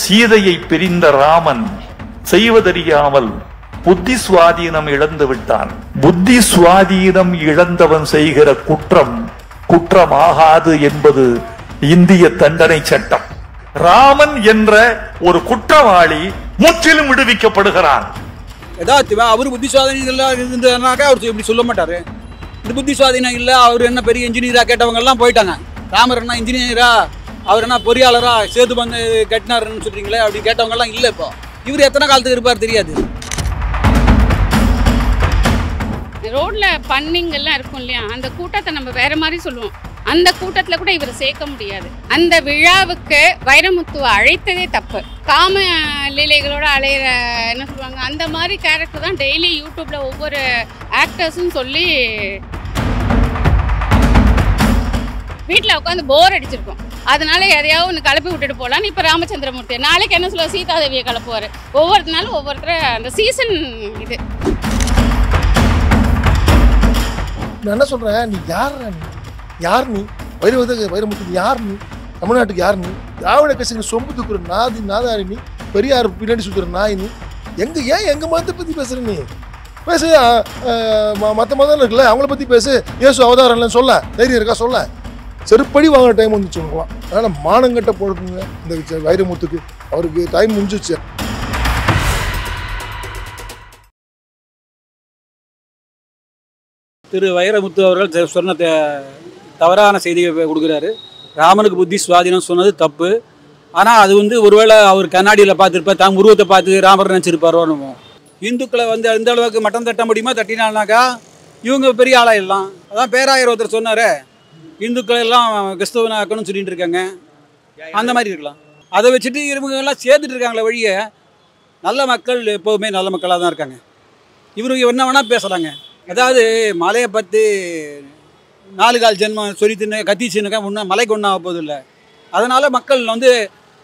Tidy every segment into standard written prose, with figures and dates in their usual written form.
சீதையை பிரிந்த ராமன் செய்வதறியாமல் புத்தி சுவாதீனம் இழந்து விட்டான். புத்தி சுவாதீனம் இழந்தவன் செய்கிற குற்றம் குற்றமாகாது என்பது இந்திய தண்டனை சட்டம். ராமன் என்ற ஒரு குற்றவாளி முற்றிலும் விடுவிக்கப்படுகிறான். அவர் புத்தி சுவாதீனம் இருந்தாக்க அவர் இப்படி சொல்ல மாட்டாரு. இந்த புத்தி சுவாதீனம் இல்ல, அவர் என்ன பெரிய இன்ஜினியரா கேட்டவங்க எல்லாம் போயிட்டாங்க. ராமர் என்ன இன்ஜினியரா, அவர் என்ன பொறியாளரா, சேது வந்து கட்டினாருன்னு சொல்றீங்களே அப்படி கேட்டவங்க எல்லாம் இல்ல. இப்போ இவர் எத்தனை காலத்துக்கு இருப்பார் தெரியாது. ரோட்ல பன்னிங்கெல்லாம் இருக்கும் இல்லையா, அந்த கூட்டத்தை நம்ம வேற மாதிரி சொல்லுவோம். அந்த கூட்டத்துல கூட இவரை சேர்க்க முடியாது. அந்த விழாவுக்கு வைரமுத்துவை அழைத்ததே தப்பு. காம லீலைகளோட அலையிற என்ன சொல்லுவாங்க, அந்த மாதிரி கேரக்டர் தான் டெய்லி யூடியூப்ல ஒவ்வொரு ஆக்டர்ஸும் சொல்லி வீட்டில் உட்காந்து போர் அடிச்சிருக்கோம். அதனால எதையாவது ஒன்று கிளப்பி விட்டுட்டு போகலான்னு இப்போ ராமச்சந்திரமூர்த்தி நாளைக்கு என்ன சொல்லுவார், சீதாதேவியை கிளப்புவார். ஒவ்வொரு நாளும் ஒவ்வொருத்தர் அந்த சீசன் இது. நான் என்ன சொல்கிறேன், நீ யார் நீ வைரமுத்து யார் நீ? தமிழ்நாட்டுக்கு யார் நீ? திராவிட கட்சிக்கு சொம்பு தூக்குற நாதாரி நீ, பெரியார் பின்னாடி சுற்றுற நாய் நீ. எங்கள் மதத்தை பற்றி பேசுகிற நீ? பேசு, மற்ற மதம் இருக்குல்ல அவங்கள பற்றி பேசு. இயேசு அவதாரம் இல்லைன்னு சொல்ல தைரியம் இருக்கா? சொல்ல செருப்படி வாங்குற டைம் வந்துச்சு உங்களாம். அதனால் மானங்கட்ட போடுங்க இந்த வைரமுத்துக்கு. அவருக்கு டைம் முடிஞ்சிச்சு. திரு வைரமுத்து அவர்கள் சொன்ன தவறான செய்தியை கொடுக்குறாரு. ராமனுக்கு புத்தி சுவாதீனம் சொன்னது தப்பு. ஆனால் அது வந்து ஒருவேளை அவர் கண்ணாடியில் பார்த்துருப்பார், தாங்க உருவத்தை பார்த்து ராமர் நினச்சிருப்பாரோன்னு. இந்துக்களை வந்து அந்த அளவுக்கு மட்டம் தட்ட முடியுமா? தட்டினால்னாக்கா இவங்க பெரிய ஆளாயிடலாம். அதான் பேராயர் ஒருத்தர் சொன்னார், இந்துக்களை எல்லாம் கிறிஸ்தவனாக்கணும்னு சொல்லிட்டு இருக்காங்க. அந்த மாதிரி இருக்கலாம். அதை வச்சுட்டு இவங்க எல்லாம் சேர்த்துட்டு இருக்காங்களே வழியை. நல்ல மக்கள் எப்போதுமே நல்ல மக்களாக தான் இருக்காங்க. இவருக்கு என்ன வேணால் பேசலாங்க. அதாவது மலையை பற்றி 4 கால் ஜென்மம் சொல்லித்துன்னு கத்திச்சுனுக்கா ஒன்றும் மலைக்கு ஒன்றும் ஆக போதும் இல்லை. அதனால் மக்கள் வந்து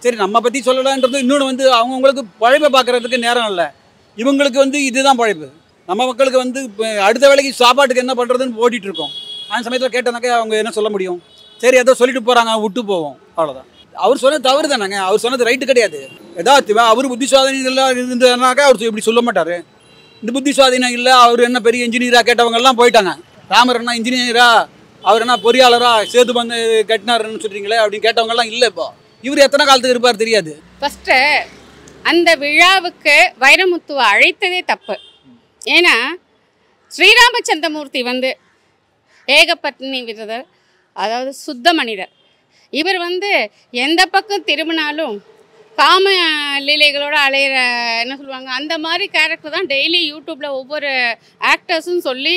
சரி நம்ம பற்றி சொல்லலான்றது. இன்னொன்று வந்து அவங்கவுங்களுக்கு பழைப்பை பார்க்குறதுக்கு நேரம் இல்லை. இவங்களுக்கு வந்து இதுதான் பழைப்பு. நம்ம மக்களுக்கு வந்து அடுத்த வேலைக்கு சாப்பாட்டுக்கு என்ன பண்ணுறதுன்னு ஓட்டிகிட்ருக்கோம். அந்த சமயத்தில் கேட்டனாக்கா அவங்க என்ன சொல்ல முடியும்? சரி ஏதோ சொல்லிட்டு போகிறாங்க, விட்டு போவோம், அவ்வளோதான். அவர் சொன்னது தவறு தானேங்க. அவர் சொன்னது ரைட்டு கிடையாது. ஏதாவது அவர் புத்தி சுவாதீனம் இருந்ததுனாக்கா அவர் இப்படி சொல்ல மாட்டார். இந்த புத்தி சுவாதீனம் இல்லை, அவர் என்ன பெரிய இன்ஜினியரா கேட்டவங்க எல்லாம் போயிட்டாங்க. ராமர் என்ன இன்ஜினியரா, அவர் என்ன பொறியாளரா, சேது வந்து கட்டினாருன்னு சொல்றீங்களே அப்படின்னு கேட்டவங்க எல்லாம் இல்லை. இப்போ இவர் எத்தனை காலத்துக்கு இருப்பார் தெரியாது. ஃபர்ஸ்ட்டு அந்த விழாவுக்கு வைரமுத்துவை அழைத்ததே தப்பு. ஏன்னா ஸ்ரீராமச்சந்திரமூர்த்தி வந்து ஏகபத்னி விரதர், அதாவது சுத்த மனிதர். இவர் வந்து எந்த பக்கம் திரும்பினாலும் காம லீலைகளோட அலையிற என்ன சொல்லுவாங்க, அந்த மாதிரி கேரக்டர் தான் டெய்லி யூடியூப்பில் ஒவ்வொரு ஆக்டர்ஸும் சொல்லி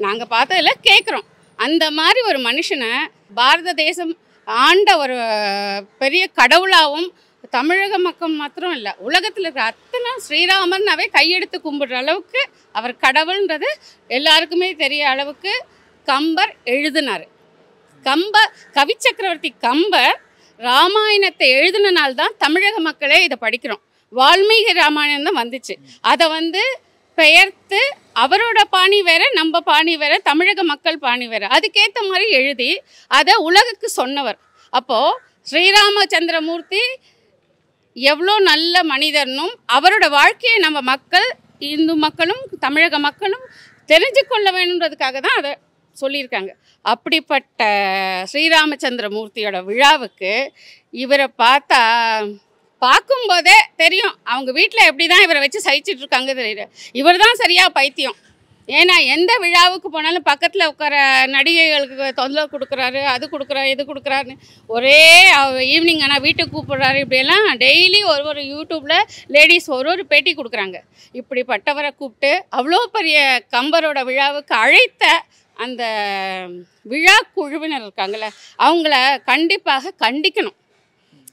நாங்கள் பார்த்ததில் கேட்குறோம். அந்த மாதிரி ஒரு மனுஷனை பாரத தேசம் ஆண்ட ஒரு பெரிய கடவுளாகவும் தமிழக மக்கள் மாத்திரம் இல்லை, உலகத்தில் இருக்கிற அத்தனை ஸ்ரீராமர்னாவே கையெடுத்து கும்பிடுற அளவுக்கு அவர் கடவுள்ன்றது எல்லாருக்குமே தெரிய அளவுக்கு கம்பர் எழுதினார். கவி சக்கரவர்த்தி கம்பர் ராமாயணத்தை எழுதினால்தான் தமிழக மக்களே இதை படிக்கிறோம். வால்மீகி ராமாயணம் தான் வந்துச்சு. அதை வந்து பெயர்த்து அவரோட பாணி வேற, நம்ம பாணி வேற, தமிழக மக்கள் பாணி வேற, அதுக்கேற்ற மாதிரி எழுதி அதை உலகுக்கு சொன்னவர். அப்போது ஸ்ரீராமச்சந்திரமூர்த்தி எவ்வளோ நல்ல மனிதர்னும் அவரோட வாழ்க்கையை நம்ம மக்கள், இந்து மக்களும் தமிழக மக்களும் தெரிஞ்சு கொள்ள வேணுன்றதுக்காக தான் அதை சொல்லியிருக்காங்க. அப்படிப்பட்ட ஸ்ரீராமச்சந்திரமூர்த்தியோட விழாவுக்கு இவரை பார்க்கும்போதே தெரியும் அவங்க வீட்டில் எப்படி தான் இவரை வச்சு சகிச்சிட்ருக்காங்க தெரியுது. இவர் தான் சரியாக பைத்தியம். ஏன்னா எந்த விழாவுக்கு போனாலும் பக்கத்தில் உட்கார நடிகைகளுக்கு தொந்தரவு கொடுக்குறாரு, அது கொடுக்குறாரு, இது கொடுக்குறாருன்னு ஒரே ஈவினிங் ஆனால் வீட்டுக்கு கூப்பிட்றாரு. இப்படியெல்லாம் டெய்லி ஒரு யூடியூப்பில் லேடிஸ் ஒரு பேட்டி கொடுக்குறாங்க. இப்படிப்பட்டவரை கூப்பிட்டு அவ்வளோ பெரிய கம்பரோட விழாவுக்கு அழைத்த அந்த விழா குழுவினர் இருக்காங்களே, அவங்கள கண்டிப்பாக கண்டிக்கணும்.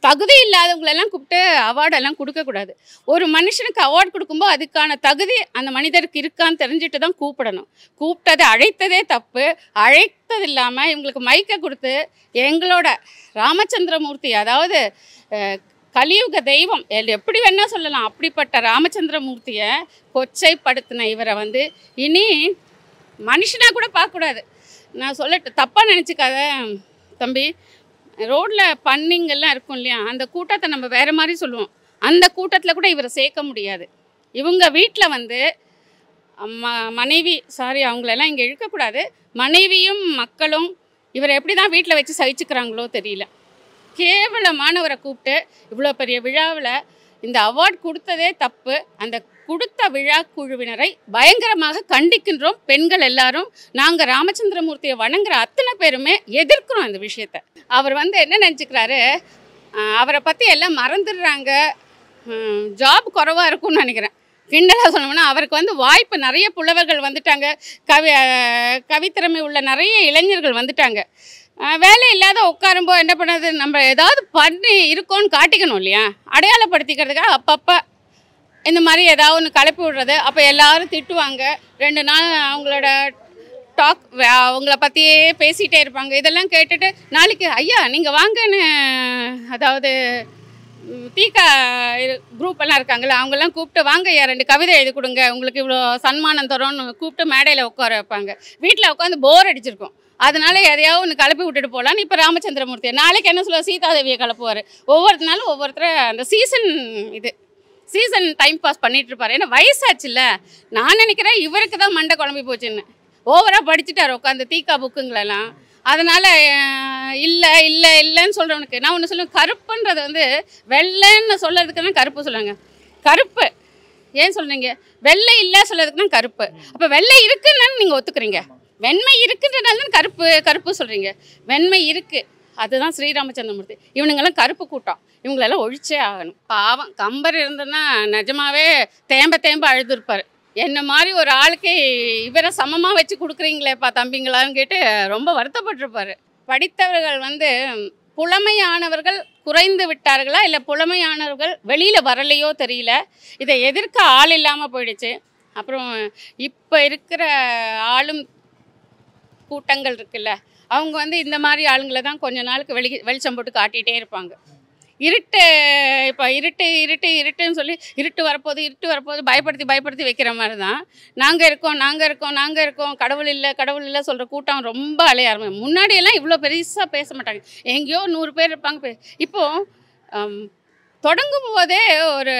தகுதி இல்லாதவங்களெல்லாம் கூப்பிட்டு அவார்டெல்லாம் கொடுக்கக்கூடாது. ஒரு மனுஷனுக்கு அவார்டு கொடுக்கும்போது அதுக்கான தகுதி அந்த மனிதருக்கு இருக்கான்னு தெரிஞ்சுட்டு தான் கூப்பிடணும். கூப்பிட்டதை அழைத்ததே தப்பு. அழைத்தது இல்லாமல் இவங்களுக்கு மைக்கை கொடுத்து எங்களோட ராமச்சந்திரமூர்த்தி, அதாவது கலியுக தெய்வம் எப்படி வேணால் சொல்லலாம், அப்படிப்பட்ட ராமச்சந்திரமூர்த்தியை கொச்சைப்படுத்தின இவரை வந்து இனி மனுஷனாக கூட பார்க்கக்கூடாது. நான் சொல்லட்டு தப்பாக நினச்சிக்காத தம்பி, ரோட்டில் பண்ணிங்கெல்லாம் இருக்கும் இல்லையா, அந்த கூட்டத்தை நம்ம வேறு மாதிரி சொல்லுவோம். அந்த கூட்டத்தில் கூட இவரை சேர்க்க முடியாது. இவங்க வீட்டில் வந்து மனைவி அவங்களெல்லாம் இங்கே இழுக்கக்கூடாது, மனைவியும் மக்களும் இவரை எப்படி தான் வீட்டில் வச்சு சகிச்சுக்கிறாங்களோ தெரியல. கேவலமானவரை கூப்பிட்டு இவ்வளோ பெரிய விழாவில் இந்த அவார்ட் கொடுத்ததே தப்பு. அந்த கொடுத்த விழா குழுவினரை பயங்கரமாக கண்டிக்கின்றோம். பெண்கள் எல்லாரும் நாங்கள் ராமச்சந்திரமூர்த்தியை வணங்குற அத்தனை பேருமே எதிர்க்கிறோம் இந்த விஷயத்த. அவர் வந்து என்ன நினச்சிக்கிறாரு, அவரை பற்றி எல்லாம் மறந்துடுறாங்க, ஜாப் குறைவாக இருக்கும்னு நினைக்கிறேன். கிண்டலாக சொல்லணும்னா அவருக்கு வந்து வாய்ப்பு நிறைய புலவர்கள் வந்துட்டாங்க, கவித்திறமை உள்ள நிறைய இளைஞர்கள் வந்துட்டாங்க. வேலை இல்லாத உட்காரும்போ என்ன பண்ணுறது, நம்ம ஏதாவது பண்ணி இருக்கோன்னு காட்டிக்கணும் இல்லையா, அடையாளப்படுத்திக்கிறதுக்காக அப்பப்போ இந்த மாதிரி ஏதாவது ஒன்று கிளப்பி விடுறது. அப்போ எல்லோரும் திட்டுவாங்க, 2 நாள் அவங்களோட டாக் அவங்கள பற்றியே பேசிகிட்டே இருப்பாங்க. இதெல்லாம் கேட்டுட்டு நாளைக்கு ஐயா நீங்கள் வாங்கன்னு, அதாவது தீகா குரூப்பெல்லாம் இருக்காங்களே அவங்கெல்லாம் கூப்பிட்டு வாங்க ஐயா 2 கவிதை எழுதி கொடுங்க, உங்களுக்கு இவ்வளோ சன்மானம் தரோன்னு கூப்பிட்டு மேடையில் உட்கார வைப்பாங்க. வீட்டில் உட்காந்து போர் அடிச்சிருக்கும், அதனால எதையாவது ஒன்று கிளப்பி விட்டுட்டு போகலான்னு இப்போ ராமச்சந்திரமூர்த்தியை நாளைக்கு என்ன சொல்லுவார், சீதாதேவியை கிளப்புவார். ஒவ்வொரு நாளும் ஒவ்வொருத்தரை அந்த சீசன் டைம் பாஸ் பண்ணிகிட்டு இருப்பார். ஏன்னா வயசாச்சுல்ல, நான் நினைக்கிறேன் இவருக்கு தான் மண்டை குழம்பி போச்சுன்னு. ஓவராக படிச்சுட்டார் உட்காந்து தீகா புக்குங்களெல்லாம். அதனால் இல்லைன்னு சொல்கிறவனுக்கு நான் ஒன்று சொல்லுவேன், கருப்புன்றது வந்து வெள்ளைன்னு சொல்கிறதுக்குன்னா கருப்பு சொல்லுவாங்க. கருப்பு ஏன் சொல்கிறீங்க, வெள்ளை இல்லை சொல்கிறதுக்குன்னா கருப்பு. அப்போ வெள்ளை இருக்குன்னு நீங்கள் ஒத்துக்கிறீங்க, வெண்மை இருக்குன்றதுனால கருப்பு சொல்கிறீங்க. வெண்மை இருக்குது, அதுதான் ஸ்ரீராமச்சந்திரமூர்த்தி. இவனுங்கெல்லாம் கருப்பு கூட்டம், இவங்களெல்லாம் ஒழிச்சே ஆகணும். பாவம் கம்பர் இருந்ததுன்னா நிஜமாவே தேம்ப அழுதுருப்பார். என்ன மாதிரி ஒரு ஆளுக்கு இவரை சமமாக வச்சு கொடுக்குறீங்களேப்பா தம்பிங்களான்னு கேட்டு ரொம்ப வருத்தப்பட்டிருப்பார். படித்தவர்கள் வந்து புலமையானவர்கள் குறைந்து விட்டார்களா இல்லை புலமையானவர்கள் வெளியில் வரலையோ தெரியல. இதை எதிர்க்க ஆள் இல்லாமல் போயிடுச்சு. அப்புறம் இப்போ இருக்கிற ஆளும் கூட்டங்கள் இருக்குல்ல, அவங்க வந்து இந்த மாதிரி ஆளுங்களை தான் கொஞ்ச நாளுக்கு வெளிச்சம் போட்டு காட்டிகிட்டே இருப்பாங்க. இப்போ இருட்டுன்னு சொல்லி இருட்டு வரப்போது பயப்படுத்தி வைக்கிற மாதிரி தான். நாங்கள் இருக்கோம் கடவுள் இல்லை சொல்கிற கூட்டம் ரொம்ப அலைய ஆரம்பிக்கும். முன்னாடியெல்லாம் இவ்வளோ பெருசாக பேச மாட்டாங்க, எங்கேயோ 100 பேர் இருப்பாங்க. இப்போது தொடங்கும் போதே ஒரு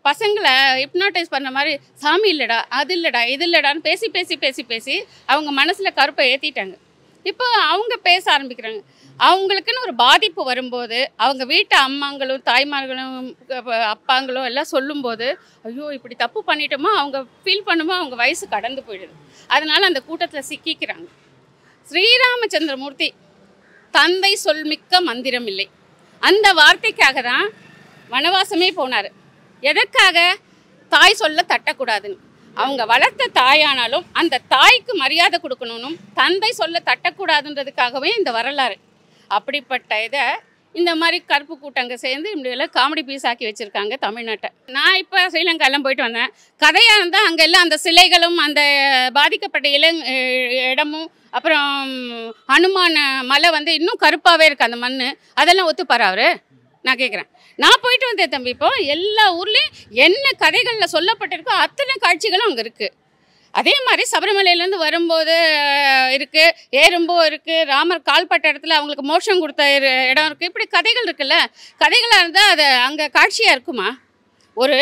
பசங்களை ஹிப்னாட்டைஸ் பண்ண மாதிரி சாமி இல்லைடா, அது இல்லைடா, இது இல்லைடான்னு பேசி அவங்க மனசில் கருப்பை ஏற்றிட்டாங்க. இப்போ அவங்க பேச ஆரம்பிக்கிறாங்க. அவங்களுக்குன்னு ஒரு பாதிப்பு வரும்போது அவங்க வீட்டு அம்மாங்களும் தாய்மார்களும் அப்பாங்களும் எல்லாம் சொல்லும்போது ஐயோ இப்படி தப்பு பண்ணிட்டோமோ அவங்க ஃபீல் பண்ணுமோ அவங்க வயசு கடந்து போயிடுது. அதனால் அந்த கூட்டத்தில் சிக்கிக்கிறாங்க. ஸ்ரீராமச்சந்திரமூர்த்தி தந்தை சொல்மிக்க மந்திரம் இல்லை, அந்த வார்த்தைக்காக தான் வனவாசமே போனார். எதற்காக, தாய் சொல்ல தட்டக்கூடாதுன்னு. அவங்க வளர்த்த தாயானாலும் அந்த தாய்க்கு மரியாதை கொடுக்கணும், தந்தை சொல்ல தட்டக்கூடாதுன்றதுக்காகவே இந்த வரலாறு. அப்படிப்பட்ட இதை இந்த மாதிரி கருப்பு கூட்டங்க சேர்ந்து இப்படியெல்லாம் காமெடி பீஸ் ஆக்கி வச்சுருக்காங்க தமிழ்நாட்டை. நான் இப்போ ஸ்ரீலங்காலாம் போயிட்டு வந்தேன். கதையாக இருந்தால் அங்கே எல்லாம் அந்த சிலைகளும் அந்த பாதிக்கப்பட்ட இடமும் அப்புறம் ஹனுமான மலை வந்து இன்னும் கருப்பாகவே இருக்குது அந்த மண். அதெல்லாம் ஒத்துப்பார் அவர்? நான் கேட்குறேன். நான் போயிட்டு வந்தேன் தம்பி. இப்போ எல்லா ஊர்லேயும் என்ன கதைகளில் சொல்லப்பட்டிருக்கோ அத்தனை காட்சிகளும் அங்கே இருக்குது. அதே மாதிரி சபரிமலையிலேருந்து வரும்போது இருக்குது, ஏறும்போது இருக்குது, ராமர் கால்பட்ட இடத்துல அவங்களுக்கு மோட்சம் கொடுத்த இடம் இருக்குது. இப்படி கதைகள் இருக்குல்ல, கதைகளாக இருந்தால் அது அங்கே காட்சியாக இருக்குமா? ஒரு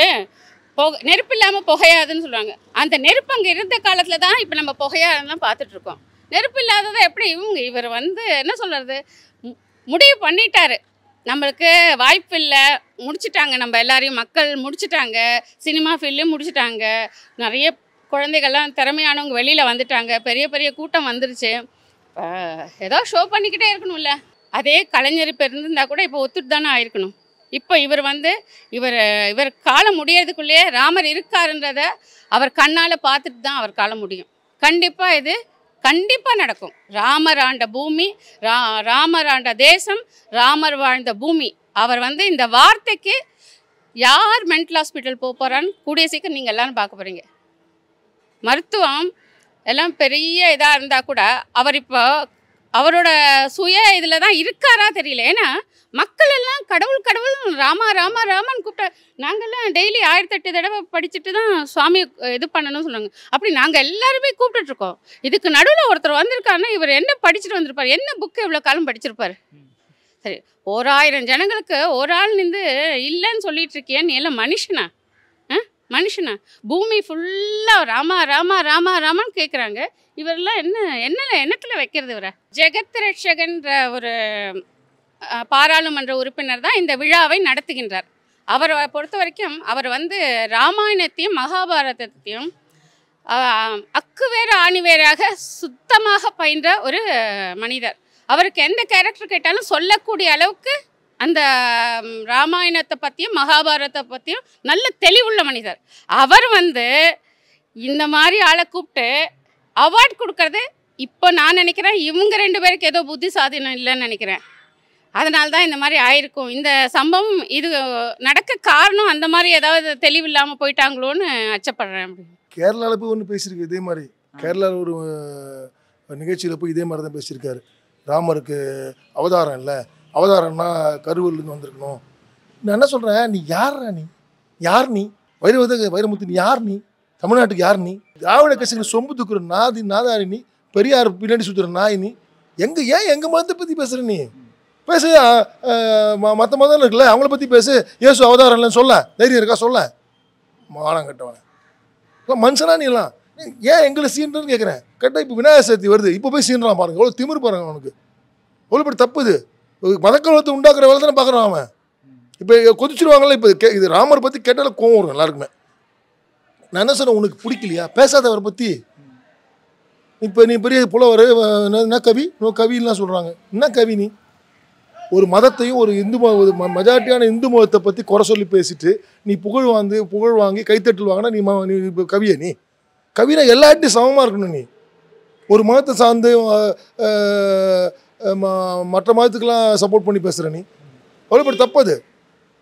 நெருப்பு இல்லாமல் புகையாதுன்னு சொல்லுவாங்க. அந்த நெருப்பு அங்கே இருந்த காலத்தில் தான் இப்போ நம்ம புகையாதுன்னு பார்த்துட்ருக்கோம். நெருப்பு இல்லாததை எப்படி இவர் வந்து என்ன சொல்கிறது, முடிவு பண்ணிட்டாரு. நம்மளுக்கு வாய்ப்பு இல்லை, முடிச்சுட்டாங்க, நம்ம எல்லாரையும் மக்கள் முடிச்சுட்டாங்க, சினிமா ஃபீல்ட்லேயும் முடிச்சுட்டாங்க, நிறைய குழந்தைகள்லாம் திறமையானவங்க வெளியில் வந்துட்டாங்க, பெரிய பெரிய கூட்டம் வந்துருச்சு. ஏதோ ஷோ பண்ணிக்கிட்டே இருக்கணும்ல. அதே கலைஞர் இப்போ இருந்திருந்தால் கூட இப்போ ஒத்துட்டு தானே ஆயிருக்கணும். இப்போ இவர் வந்து இவர் காலம் முடியறதுக்குள்ளேயே ராமர் இருக்காருன்றதை அவர் கண்ணால் பார்த்துட்டு தான் அவர் காலம் முடியும். கண்டிப்பாக இது கண்டிப்பாக நடக்கும். ராமர் ஆண்ட பூமி, ராமர் ஆண்ட தேசம், ராமர் வாழ்ந்த பூமி. அவர் வந்து இந்த வார்த்தைக்கு யார் மென்டல் ஹாஸ்பிட்டல் போகிறான்னு கூடிய சீக்கிரம் நீங்கள் எல்லோரும் பார்க்க போகிறீங்க. மருத்துவம் எல்லாம் பெரிய இதாக இருந்தால் கூட அவர் இப்போ அவரோட சுய இதில் தான் இருக்காரா தெரியல. ஏன்னா மக்கள் எல்லாம் கடவுள் ராமான்னு கூப்பிட்ட நாங்கள்லாம் டெய்லி 1008 தடவை படிச்சுட்டு தான் சுவாமி இது பண்ணணும்னு சொன்னாங்க. அப்படி நாங்கள் எல்லாருமே கூப்பிட்டுட்ருக்கோம். இதுக்கு நடுவில் ஒருத்தர் வந்திருக்காருன்னா இவர் என்ன படிச்சுட்டு வந்திருப்பார், என்ன புக்கு இவ்வளோ காலம் படிச்சிருப்பார் சரி, 1000 ஜனங்களுக்கு ஒரு ஆள் நின்று இல்லைன்னு சொல்லிட்டு இருக்கியா? நீ எல்லாம் மனுஷனா? மனுஷனா? பூமி ஃபுல்லாக ராமா ராமா ராமா ராமான்னு கேட்குறாங்க. இவரெல்லாம் என்னத்தில் வைக்கிறது? இவரை ஜெகத் ரட்சகன்ற ஒரு பாராளுமன்ற உறுப்பினர் தான் இந்த விழாவை நடத்துகின்றார். அவரை பொறுத்த வரைக்கும் அவர் ராமாயணத்தையும் மகாபாரதத்தையும் அக்கு வேறு ஆணி வேறாக சுத்தமாக பயின்ற ஒரு மனிதர். அவருக்கு எந்த கேரக்டர் கேட்டாலும் சொல்லக்கூடிய அளவுக்கு அந்த ராமாயணத்தை பற்றியும் மகாபாரதத்தை பற்றியும் நல்ல தெளிவுள்ள மனிதர். அவர் இந்த மாதிரி ஆளை கூப்பிட்டு அவார்ட் கொடுக்கறது இப்போ நான் நினைக்கிறேன் இவங்க 2 பேருக்கு ஏதோ புத்தி சாதீனம் இல்லைன்னு நினைக்கிறேன். அதனால தான் இந்த மாதிரி ஆயிருக்கும். இந்த சம்பவம் இது நடக்க காரணம் அந்த மாதிரி ஏதாவது தெளிவில்லாமல் போயிட்டாங்களோன்னு அச்சப்படுறேன். கேரளாவில் போய் ஒன்று பேசியிருக்கு இதே மாதிரி. கேரளாவில் ஒரு நிகழ்ச்சியில் போய் இதே மாதிரி தான் பேசியிருக்காரு. ராமருக்கு அவதாரம் இல்லை, அவதாரம்னா கருவூர்லேருந்து வந்திருக்கணும். நான் என்ன சொல்கிறேன், நீ யார் நீ வைரமுத்து, நீ யார்? நீ தமிழ்நாட்டுக்கு யார்? நீ திராவிட கட்சிகளை சொம்பு தூக்குற நாதாரி நீ, பெரியார் பின்னாடி சுற்றுற நாய் நீ. எங்கள் மதத்தை பற்றி பேசுகிற நீ? பேசு, மற்ற மதம் இருக்குல்ல அவங்கள பற்றி பேசு. இயேசு அவதாரம் இல்லைன்னு சொல்ல தைரியம் இருக்கா? சொல்ல மானம் கட்டவன் இல்லை மனுஷனா நீ எல்லாம் ஏன் எங்களை சீன்றன்னு கேட்குறேன். கேட்டால் இப்போ விநாயகர் சதுர்த்தி வருது, இப்போ போய் சீன்றான் பாருங்க. எவ்வளோ திமிரு பாருங்க அவனுக்கு, எவ்வளோ பேர் தப்பு இது. மதக்கலவத்தை உண்டாக்குற வேலை தானே பார்க்குறான் அவன். இப்போ கொதிச்சிருவாங்கல்ல. இப்போ இது ராமரை பற்றி கேட்டால கோவம் வரும் எல்லாருக்குமே. நான் என்ன சொன்னேன், உனக்கு பிடிக்கலையா பேசாதவரை பற்றி. இப்போ நீ பெரிய புலவர், என்ன கவி கவின்லாம் சொல்கிறாங்க. என்ன கவி நீ? ஒரு மதத்தையும் ஒரு இந்து மெஜாரிட்டியான இந்து மதத்தை பற்றி குறை சொல்லி பேசிட்டு நீ புகழ் வாங்கி கைத்தட்டல் வாங்கினா நீ இப்போ கவியை? நீ கவினா எல்லாட்டையும் சமமாக இருக்கணும். நீ ஒரு மதத்தை சார்ந்து மற்ற மதத்துக்கெல்லாம் சப்போர்ட் பண்ணி பேசுகிற நீ எவ்வளோ பேர் தப்பது.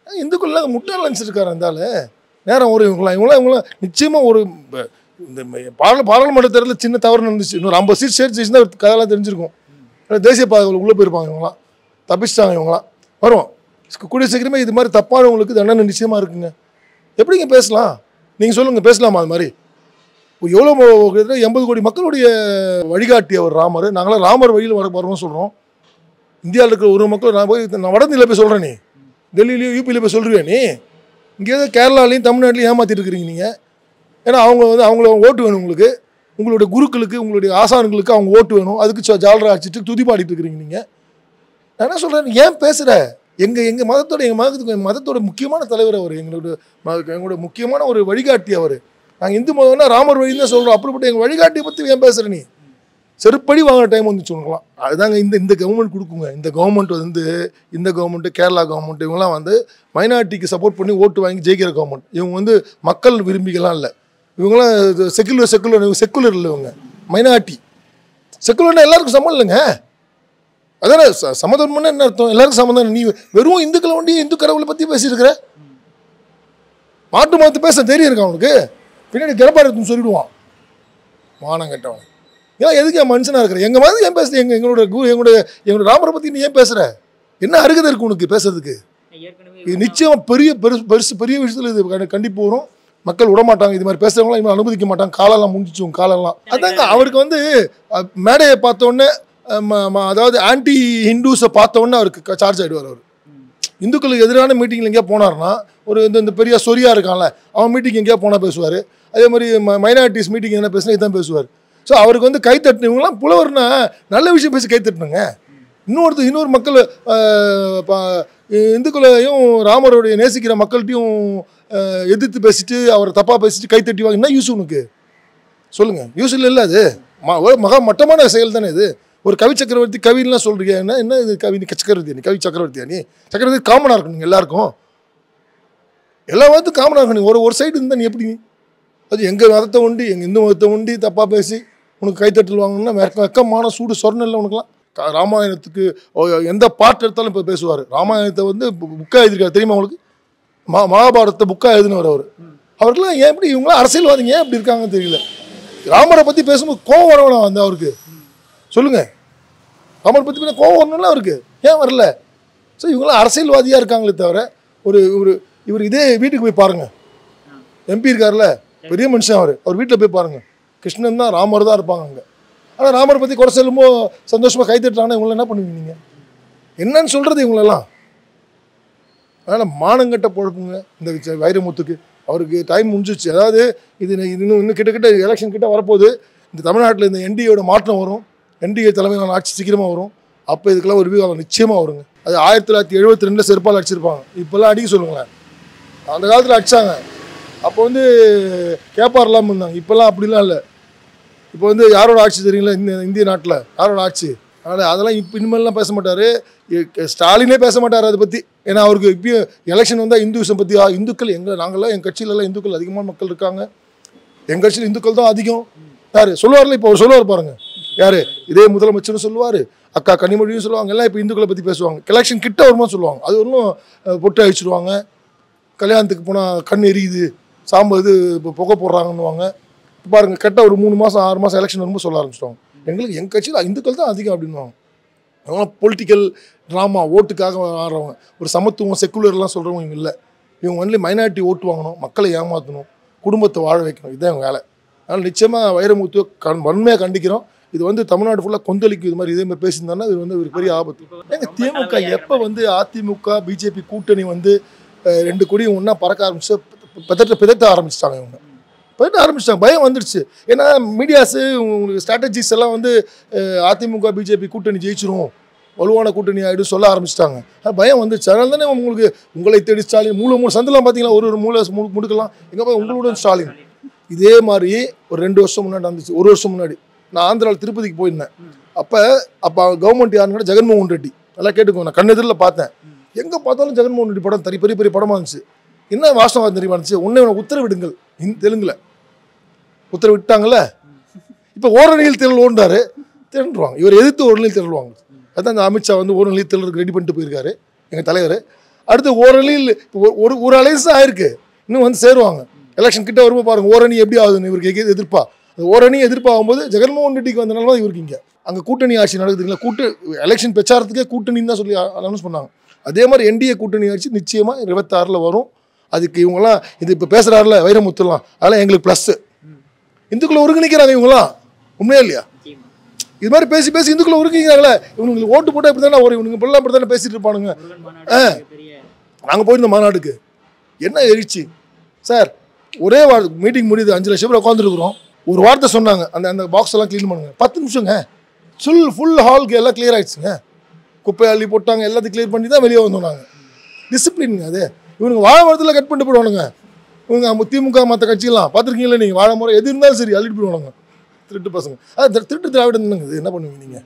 இந்துக்கள்லாம் முட்டாள் நினச்சிருக்காரு இருந்தாலும் நேரம் ஒரு இவங்களாம் நிச்சயமாக ஒரு இந்த பாராளுமன்ற தேர்தலில் சின்ன தவறு நடந்துச்சு. இன்னொரு 50 சீட் சேர்த்துச்சுன்னா கதையெல்லாம் தெரிஞ்சிருக்கும். தேசிய பாதுகாப்பு உள்ளே போயிருப்பாங்க இவங்களாம், தப்பிச்சிட்டாங்க இவங்களாம். வரும் கூடிய சீக்கிரமே இது மாதிரி தப்பானவங்களுக்கு தண்டனை நிச்சயமாக இருக்குங்க. எப்படிங்க பேசலாம்? நீங்கள் சொல்லுங்கள், பேசலாமா? அது மாதிரி எவ்வளோ 80 கோடி மக்களுடைய வழிகாட்டி அவர் ராமர். நாங்களாம் ராமர் வழியில் வரணும்னு சொல்கிறோம். இந்தியாவில் இருக்கிற ஒரு மக்கள் நான் வடந்தியில் போய் சொல்கிறேன், நீ டெல்லியிலையும் யூபியில் போய் சொல்கிறேன். நீ இங்கே ஏதோ கேரளாலையும் தமிழ்நாட்டிலையும் ஏமாற்றிட்டு இருக்கிறீங்க நீங்கள். ஏன்னா அவங்கள ஓட்டு வேணும் உங்களுக்கு, உங்களுடைய குருக்களுக்கு உங்களுடைய ஆசான்களுக்கு அவங்க ஓட்டு வேணும். அதுக்கு ஜாலரா அடிச்சுட்டு துதி பாடிட்டு இருக்கிறீங்க நீங்கள். நான் என்ன சொல்கிறேன், ஏன் பேசுகிற? எங்கள் மதத்தோட முக்கியமான தலைவர் அவர், எங்களோட முக்கியமான ஒரு வழிகாட்டி அவர். நாங்கள் இந்து மதம்னா ராமர் வழி தான் சொல்கிறோம். அப்படிப்பட்ட எங்கள் வழிகாட்டியை பற்றி ஏன் பேசுகிற நீ? செருப்படி வாங்குற டைம் வந்துச்சு உனக்குலாம். அதுதாங்க இந்த கவர்மெண்ட் கொடுக்குங்க. இந்த கவர்மெண்ட் கேரளா கவர்மெண்ட் இவங்கெல்லாம் மைனாரிட்டிக்கு சப்போர்ட் பண்ணி ஓட்டு வாங்கி ஜெயிக்கிற கவர்மெண்ட். இவங்க மக்கள் விரும்பிகளாம் இல்லை. இவங்களாம் செக்குலர் இல்லை. இவங்க மைனாரிட்டி. செக்குலர்னா எல்லாருக்கும் சமம் இல்லைங்க. அதானே சமதர்மம்னா என்ன அர்த்தம்? எல்லாருக்கும் சமம். நீ வெறும் இந்துக்களை வண்டி இந்து கடவுளை பற்றி பேசியிருக்கிற. மாட்டு மாற்று பேச தெரியும் இருக்கா அவனுக்கு? பின்னாடி கிளப்பாடுன்னு சொல்லிடுவான், மானம் கட்டவன். ஏன்னா எதுக்கு என் மனுஷனாக இருக்கிற? எங்கள் மாதிரி ஏன் பேசுற? எங்களோட ராமரை பற்றி நீ ஏன் பேசுகிற? என்ன அருகதை இருக்கு உனக்கு பேசுறதுக்கு? இது நிச்சயமாக பெரிய விஷயத்தில் இது கண்டிப்பு வரும். மக்கள் விடமாட்டாங்க. இது மாதிரி பேசுகிறவங்களாம் இவங்க அனுமதிக்க மாட்டாங்க. காலெல்லாம் முடிஞ்சிச்சு உங்க காலெல்லாம். அதாங்க அவருக்கு மேடையை பார்த்தோன்னே அதாவது ஆன்டி ஹிந்துஸை பார்த்தோன்னே அவருக்கு சார்ஜ் ஆகிடுவார். அவர் இந்துக்களுக்கு எதிரான மீட்டிங்கில் எங்கேயா போனார்னா இந்த பெரிய சொரியா இருக்கான்ல அவன் மீட்டிங் எங்கேயா போனால் பேசுவார். அதே மாதிரி மைனாரிட்டிஸ் மீட்டிங் என்ன பேசுனா இதுதான் பேசுவார். ஸோ அவருக்கு கைத்தட்டு இவங்களாம் புலவர்னா நல்ல விஷயம் பேசி கைத்தட்டணுங்க. இன்னொரு மக்கள் இந்துக்களையும் ராமருடைய நேசிக்கிற மக்கள்கிட்டையும் எதிர்த்து பேசிட்டு அவரை தப்பாக பேசிட்டு கைத்தட்டிவாங்க. என்ன யூஸ் உனக்கு சொல்லுங்கள்? யூஸ் இல்லை. அது மட்டமான செயல் தானே இது. ஒரு கவி சக்கரவர்த்தி கவின்லாம் சொல்கிறீங்க. என்ன இது கவி? நீ சக்கரவர்த்தியா? நீ கவி சக்கரவர்த்தியா? நீ சக்கரவர்த்தி காமனாக இருக்கணும். நீங்கள் எல்லாருக்கும் எல்லா மதத்துக்கும் காமனாக இருக்கணும். ஒரு சைடு இருந்தால் நீ எப்படி? அது எங்கள் மதத்தை உண்டி எங்கள் இந்து மதத்தை உண்டி தப்பாக பேசி உனக்கு கைத்தட்டல் வாங்கணும்னா வெக்கமான சூடு சொர்ணம் இல்லை உனக்குலாம். ராமாயணத்துக்கு எந்த பாட்டு எடுத்தாலும் இப்போ பேசுவார். ராமாயணத்தை புக்காக எழுதிருக்காரு தெரியுமா உங்களுக்கு? மகாபாரதத்தை புக்காக எழுதினவர் அவர். அவருக்குலாம் ஏன் எப்படி இவங்களாம் அரசியல்வாதிங்க ஏன் இப்படி இருக்காங்கன்னு தெரியல. ராமரை பற்றி பேசும்போது கோவம் வரணும் அவருக்கு. சொல்லுங்கள், ராமரை பற்றி கோவம் வரணும்ல அவருக்கு, ஏன் வரல? ஸோ இவங்களாம் அரசியல்வாதியாக இருக்காங்களே தவிர இவர் இதே வீட்டுக்கு போய் பாருங்கள். எம்பி இருக்கார்ல, பெரிய மனுஷன் அவர் வீட்டில் போய் பாருங்கள். கிருஷ்ணன் தான் ராமர் தான் இருப்பாங்க அங்கே. ஆனால் ராமரை பற்றி குறை சொல்லும்போது சந்தோஷமாக கைத்தட்டுறாங்கன்னா இவங்களை என்ன பண்ணுவீங்க நீங்கள்? என்னன்னு சொல்கிறது இவங்களெல்லாம்? அதனால் மானங்கட்ட பொழப்புங்க இந்த வைரமுத்துக்கு. அவருக்கு டைம் முடிஞ்சிச்சு. அதாவது இது இன்னும் கிட்டத்தட்ட எலெக்ஷன் கிட்ட வரப்போகுது. இந்த தமிழ்நாட்டில் இந்த என்டிஏயோட மாற்றம் வரும். என்டிஏ தலைமையிலான ஆட்சி சீக்கிரமாக வரும். அப்போ இதுக்கெல்லாம் ஒரு விவாதம் நிச்சயமாக வருங்க. அது 1972 செருப்பால் அடிச்சிருப்பாங்க. இப்போல்லாம் அடிக்க சொல்லுங்களேன். அந்த காலத்தில் அடித்தாங்க. அப்போ வந்து கேப்பாரெல்லாம் இருந்தாங்க. இப்போல்லாம் அப்படிலாம் இல்லை. இப்போ வந்து யாரோட ஆட்சி தெரியுங்களா? இந்திய நாட்டில் யாரோட ஆட்சி? அதனால் அதெல்லாம் இப்போ இனிமேல்லாம் பேச மாட்டார். ஸ்டாலினே பேச மாட்டார் அதை பற்றி. ஏன்னா அவருக்கு இப்பயும் எலெக்ஷன் வந்தால் இந்துவிசம் பற்றி இந்துக்கள் நாங்களாம் எங்கள் கட்சியிலலாம் இந்துக்கள் அதிகமான மக்கள் இருக்காங்க. எங்கள் கட்சியில் இந்துக்கள் தான் அதிகம். யார் சொல்லுவார்ல? இப்போ அவர் சொல்லுவார் பாருங்கள். யார்? இதே முதலமைச்சர்னு சொல்லுவார், அக்கா கனிமொழியும் சொல்லுவாங்க. எல்லாம் இப்போ இந்துக்களை பற்றி பேசுவாங்க. எலெக்ஷன் கிட்ட வருமா சொல்லுவாங்க. அது ஒன்றும் பொட்டை அழிச்சிடுவாங்க. கல்யாணத்துக்கு போனால் கண் எரியுது, சாம்பல் இது இப்போ புகை போடுறாங்கன்னுவாங்க. பாருங்கள், கரெக்டாக ஒரு 3 மாதம் 6 மாதம் எலெக்ஷன் வரும்போது சொல்ல ஆரம்பிச்சிடுவாங்க. எங்களுக்கு எங்கள் கட்சியில் இந்துக்கள் தான் அதிகம் அப்படின்வாங்க. அவங்க பொலிட்டிக்கல் ட்ராமா ஓட்டுக்காக ஆடுறவங்க. ஒரு சமத்துவம் செக்குலர்லாம் சொல்கிறவங்க இவங்க இல்லை. இவங்க ஒன்லி மைனாரிட்டி ஓட்டு வாங்கணும், மக்களை ஏமாற்றணும், குடும்பத்தை வாழ வைக்கணும். இதுதான் இவங்க வேலை. அதனால் நிச்சயமாக வைரமுத்துவை வன்மையாக கண்டிக்கிறோம். இது வந்து தமிழ்நாடு ஃபுல்லாக கொந்தளிக்கும். இது மாதிரி இதே மாதிரி பேசியிருந்தாங்கன்னா இது வந்து ஒரு பெரிய ஆபத்து. ஏங்க திமுக எப்போ வந்து அதிமுக பிஜேபி கூட்டணி வந்து 2 கொடியும் ஒன்றா பறக்க ஆரம்பிச்சு பிதட்ட ஆரம்பிச்சிட்டாங்க. இவங்க பிதட்ட ஆரம்பிச்சிட்டாங்க. பயம் வந்துடுச்சு. ஏன்னா மீடியாஸு உங்களுக்கு ஸ்ட்ராட்டஜிஸ் எல்லாம் வந்து அதிமுக பிஜேபி கூட்டணி ஜெயிச்சிரும், வலுவான கூட்டணி ஆகிடும் சொல்ல ஆரம்பிச்சிட்டாங்க. பயம் வந்துச்சு. அதனால தானே உங்களுக்கு உங்களை தேடி ஸ்டாலின் மூணு சந்தெல்லாம் பார்த்தீங்களா? ஒரு மூளை முடுக்கலாம். எங்கே போய் உங்களோட ஸ்டாலின். இதே மாதிரி ஒரு 2 வருஷம் முன்னாடி நடந்துச்சு. 1 வருஷம் முன்னாடி நான் ஆந்திராவில் திருப்பதிக்கு போயிருந்தேன். அப்போ கவர்மெண்ட் யாருன்னா ஜெகன்மோகன் ரெட்டி. நல்லா கேட்டுக்கோங்க. நான் கண்ணெதிரில் பார்த்தேன். எங்கே பார்த்தாலும் ஜெகன்மோகன் ரெட்டி படம் பெரிய பெரிய படமாக இருந்துச்சு. என்ன வாசனம் தெரியுமா இருந்துச்சு? ஒன்றே உத்தரவிடுங்கள். தெலுங்குல உத்தரவிட்டாங்கல்ல. இப்போ ஓரணியில் தேர்தல் ஓடுறாரு, தேர்ந்துருவாங்க. இவர் எதிர்த்து ஓரணியில் தேர்தல்வாங்க. அதுதான் இந்த அமித்ஷா வந்து ஓரணியில் தேர்தலுக்கு ரெடி பண்ணிட்டு போயிருக்காரு எங்கள் தலைவர். அடுத்து ஓரணியில் ஒரு அலைன்ஸ் தான் ஆயிருக்கு. இன்னும் வந்து சேருவாங்க. எலெக்ஷன் கிட்ட வரும்போது பாருங்கள் ஓரணி எப்படி ஆகுதுன்னு இவருக்கு எதிர்ப்பா. அந்த ஓரணி எதிர்ப்பாகும்போது ஜெகன்மோகன் ரெட்டிக்கு வந்தனால தான் இவருக்கு இங்கே அங்கே கூட்டணி ஆட்சி நடக்குதுங்களா. எலெக்ஷன் பிரச்சாரத்துக்கே கூட்டணின்னு தான் சொல்லி அனௌன்ஸ் பண்ணாங்க. அதே மாதிரி என்டிஏ கூட்டணி ஆட்சி நிச்சயமாக 26 வரும். அதுக்கு இவங்கெல்லாம் இது இப்போ பேசுகிறாருல வைரமுத்துலாம், அதெல்லாம் எங்களுக்கு ப்ளஸ்ஸு. இந்துக்களை ஒருங்கிணைக்கிறாங்க இவங்களாம். உண்மையா இல்லையா? இது மாதிரி பேசி பேசி இந்துக்களை ஒருங்கிக்கிறாங்களே. இவங்களுக்கு ஓட்டு போட்டால் இப்படி தானே வரும். இவனுங்க இப்படிலாம் இப்படி தானே பேசிட்டு இருப்பானுங்க. நாங்கள் போயிருந்த மாநாட்டுக்கு என்ன எழுச்சி சார். ஒரே மீட்டிங் முடியுது, 5 லட்சம் பேர் உட்காந்துருக்குறோம். ஒரு வார்த்தை சொன்னாங்க, அந்த பாக்ஸ் எல்லாம் க்ளீன் பண்ணுங்க. 10 நிமிஷங்க ஃபுல் ஹாலுக்கு எல்லாம் கிளியர் ஆகிடுச்சுங்க. குப்பை அள்ளி போட்டாங்க, எல்லாத்தையும் கிளியர் பண்ணி தான் வெளியே வந்தோம் நாங்கள். டிசிப்ளின்ங்க அது. இவனுங்க வாழை மரத்தில் கட் பண்ணிட்டு போயிடுவானுங்க. இவங்க திமுக மற்ற கட்சியெல்லாம் பார்த்துருக்கீங்களா நீங்கள்? வாழை மரம் எது இருந்தாலும் சரி அள்ளிட்டு போயிடுவானுங்க. திருட்டு பசங்க. திருட்டு திராவிடம் தானுங்க. இது என்ன பண்ணுவீங்க நீங்கள்?